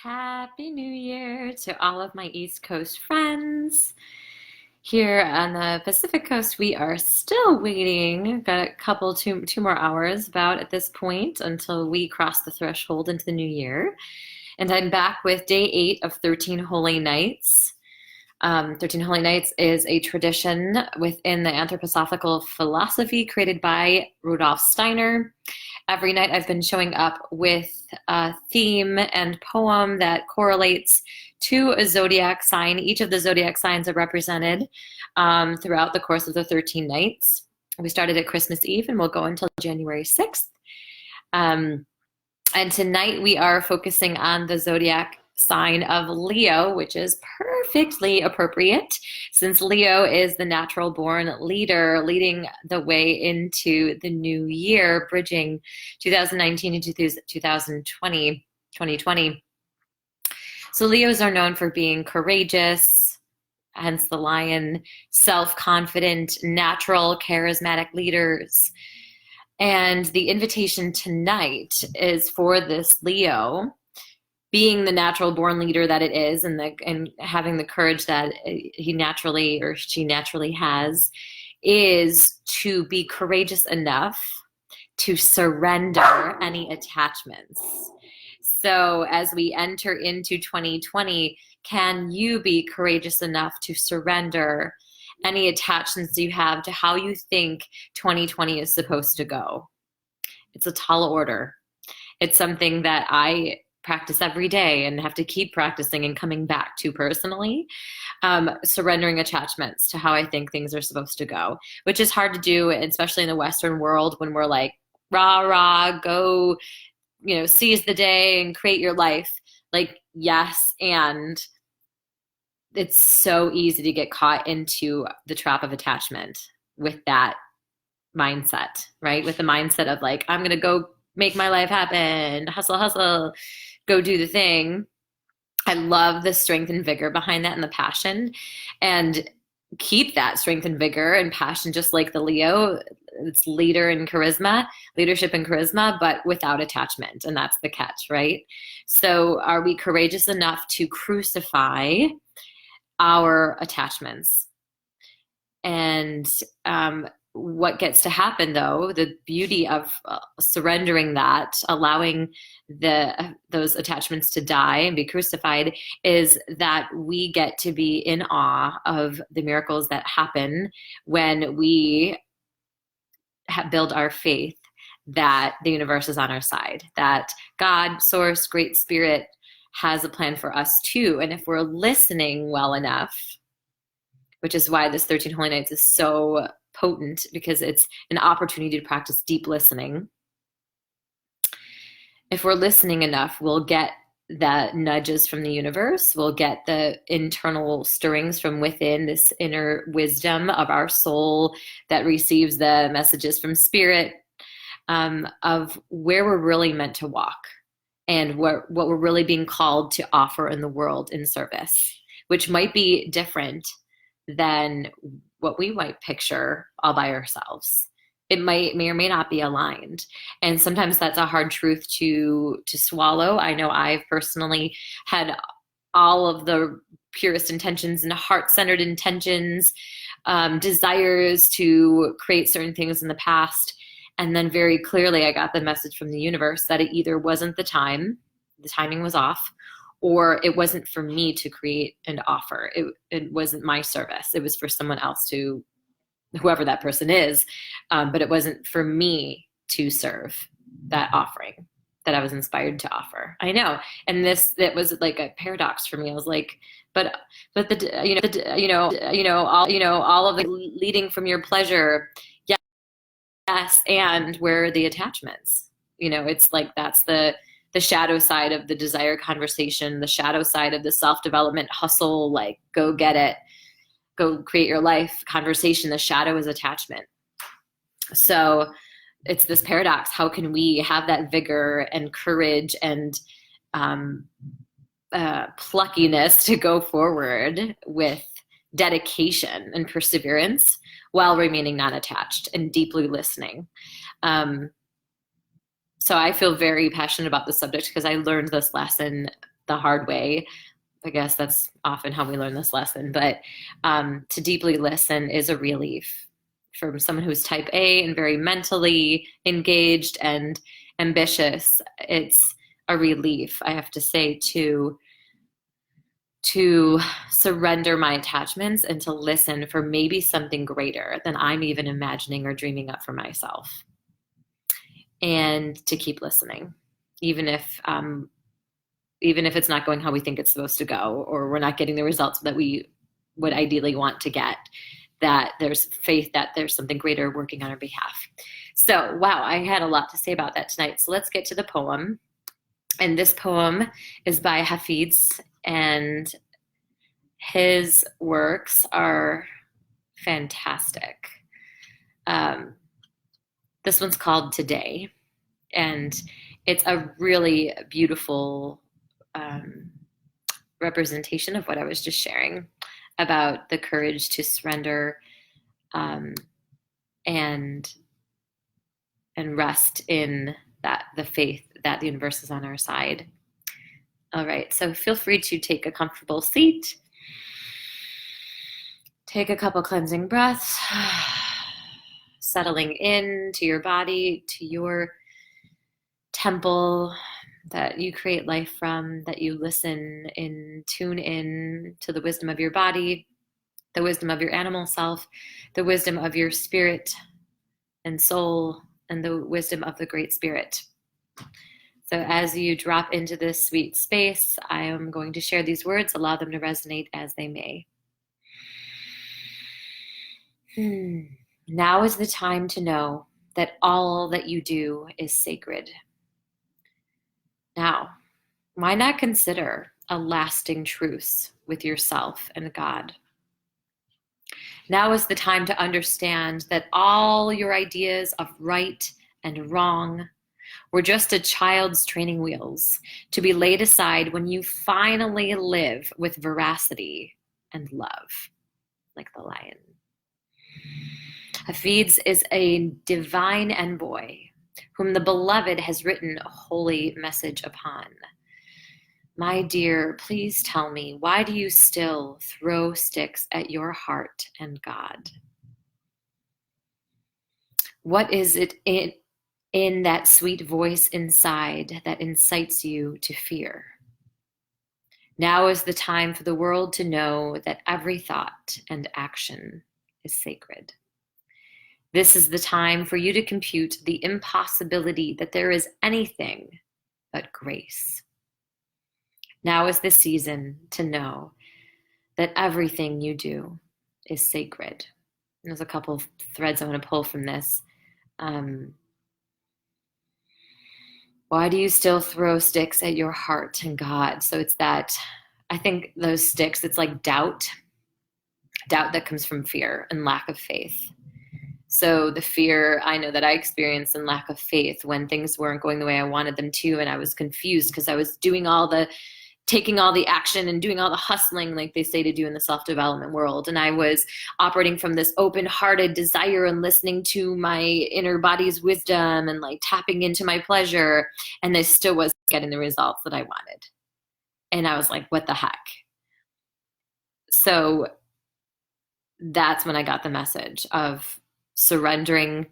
Happy New Year to all of my East Coast friends. Here on the Pacific Coast, we are still waiting. Got a couple, two more hours about at this point until we cross the threshold into the new year. And I'm back with day 8 of 13 Holy Nights. 13 Holy Nights is a tradition within the Anthroposophical philosophy created by Rudolf Steiner. Every night I've been showing up with a theme and poem that correlates to a zodiac sign. Each of the zodiac signs are represented throughout the course of the 13 nights. We started at Christmas Eve and we'll go until January 6th. And tonight we are focusing on the zodiac sign of Leo, which is perfectly appropriate since Leo is the natural born leader leading the way into the new year, bridging 2019 into 2020. So Leos are known for being courageous, hence the lion, self-confident, natural, charismatic leaders. And the invitation tonight is for this Leo, being the natural born leader that it is, and having the courage that he naturally or she naturally has, is to be courageous enough to surrender any attachments. So as we enter into 2020, can you be courageous enough to surrender any attachments you have to how you think 2020 is supposed to go? It's a tall order. It's something that I practice every day and have to keep practicing and coming back to personally, surrendering attachments to how I think things are supposed to go, which is hard to do, especially in the Western world when we're like, rah, rah, go, seize the day and create your life. Like, yes. And it's so easy to get caught into the trap of attachment with that mindset, right? With the mindset of like, I'm going to go make my life happen, hustle, go do the thing. I love the strength and vigor behind that and the passion, and keep that strength and vigor and passion, just like the Leo. It's leadership and charisma, but without attachment. And that's the catch, right? So are we courageous enough to crucify our attachments? And what gets to happen, though, the beauty of surrendering that, allowing those attachments to die and be crucified, is that we get to be in awe of the miracles that happen when we build our faith that the universe is on our side, that God, Source, Great Spirit has a plan for us too. And if we're listening well enough, which is why this 13 Holy Nights is so potent, because it's an opportunity to practice deep listening. If we're listening enough, we'll get the nudges from the universe. We'll get the internal stirrings from within, this inner wisdom of our soul that receives the messages from spirit, of where we're really meant to walk and what we're really being called to offer in the world in service, which might be different than what we might picture all by ourselves. It may or may not be aligned. And sometimes that's a hard truth to swallow. I know I've personally had all of the purest intentions and heart-centered intentions, desires to create certain things in the past. And then very clearly I got the message from the universe that it either wasn't the timing was off, or it wasn't for me to create and offer. It wasn't my service. It was for someone else, to whoever that person is. But it wasn't for me to serve that offering that I was inspired to offer. I know. And that was like a paradox for me. I was like, but all of the leading from your pleasure. Yes. And where are the attachments? It's like, that's the shadow side of the desire conversation, the shadow side of the self-development hustle, like go get it, go create your life conversation. The shadow is attachment. So it's this paradox. How can we have that vigor and courage and pluckiness to go forward with dedication and perseverance while remaining non-attached and deeply listening? So I feel very passionate about this subject because I learned this lesson the hard way. I guess that's often how we learn this lesson, but to deeply listen is a relief. From someone who's type A and very mentally engaged and ambitious, it's a relief, I have to say, to surrender my attachments and to listen for maybe something greater than I'm even imagining or dreaming up for myself. And to keep listening, even if it's not going how we think it's supposed to go, or we're not getting the results that we would ideally want to get, that there's faith that there's something greater working on our behalf. So, wow, I had a lot to say about that tonight. So let's get to the poem. And this poem is by Hafiz, and his works are fantastic. This one's called Today, and it's a really beautiful representation of what I was just sharing about the courage to surrender and rest in that the faith that the universe is on our side. All right, so feel free to take a comfortable seat. Take a couple cleansing breaths, settling into your body, to your temple that you create life from, that you listen and tune in to the wisdom of your body, the wisdom of your animal self, the wisdom of your spirit and soul, and the wisdom of the Great Spirit. So as you drop into this sweet space, I am going to share these words, allow them to resonate as they may. Now is the time to know that all that you do is sacred. Now, why not consider a lasting truce with yourself and God? Now is the time to understand that all your ideas of right and wrong were just a child's training wheels to be laid aside when you finally live with veracity and love, like the lion. Hafiz is a divine envoy whom the beloved has written a holy message upon. My dear, please tell me, why do you still throw sticks at your heart and God? What is it in that sweet voice inside that incites you to fear? Now is the time for the world to know that every thought and action is sacred. This is the time for you to compute the impossibility that there is anything but grace. Now is the season to know that everything you do is sacred. There's a couple of threads I want to pull from this. Why do you still throw sticks at your heart and God? So it's that, I think those sticks, it's like doubt that comes from fear and lack of faith. So the fear I know that I experienced and lack of faith when things weren't going the way I wanted them to, and I was confused because I was taking all the action and doing all the hustling like they say to do in the self-development world. And I was operating from this open-hearted desire and listening to my inner body's wisdom and like tapping into my pleasure. And I still wasn't getting the results that I wanted. And I was like, what the heck? So that's when I got the message of surrendering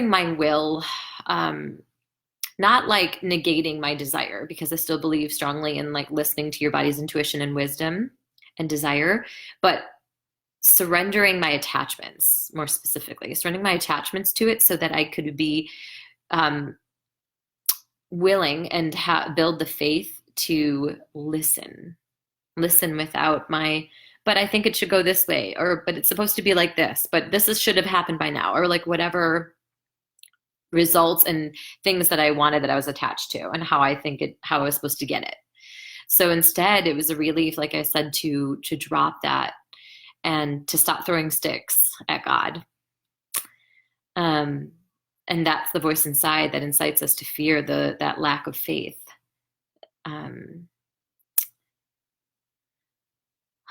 my will, not like negating my desire, because I still believe strongly in like listening to your body's intuition and wisdom and desire, but surrendering my attachments, more specifically, surrendering my attachments to it so that I could be willing and build the faith to listen without but I think it should go this way, but it's supposed to be like this, but should have happened by now, or like whatever results and things that I wanted that I was attached to and how I was supposed to get it. So instead it was a relief, like I said, to drop that and to stop throwing sticks at God. And that's the voice inside that incites us to fear that lack of faith.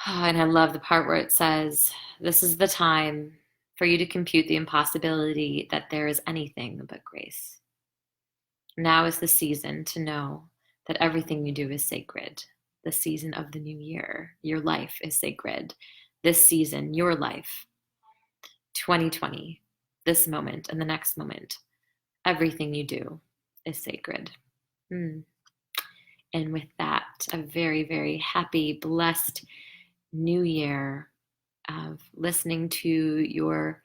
And I love the part where it says, this is the time for you to compute the impossibility that there is anything but grace. Now is the season to know that everything you do is sacred. The season of the new year, your life is sacred. This season, your life, 2020, this moment and the next moment, everything you do is sacred. And with that, a very, very happy, blessed new year of listening to your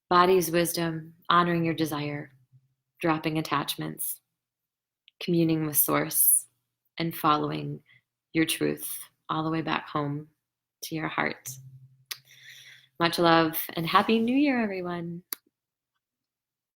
body's wisdom, honoring your desire, dropping attachments, communing with Source, and following your truth all the way back home to your heart. Much love and Happy New Year, everyone.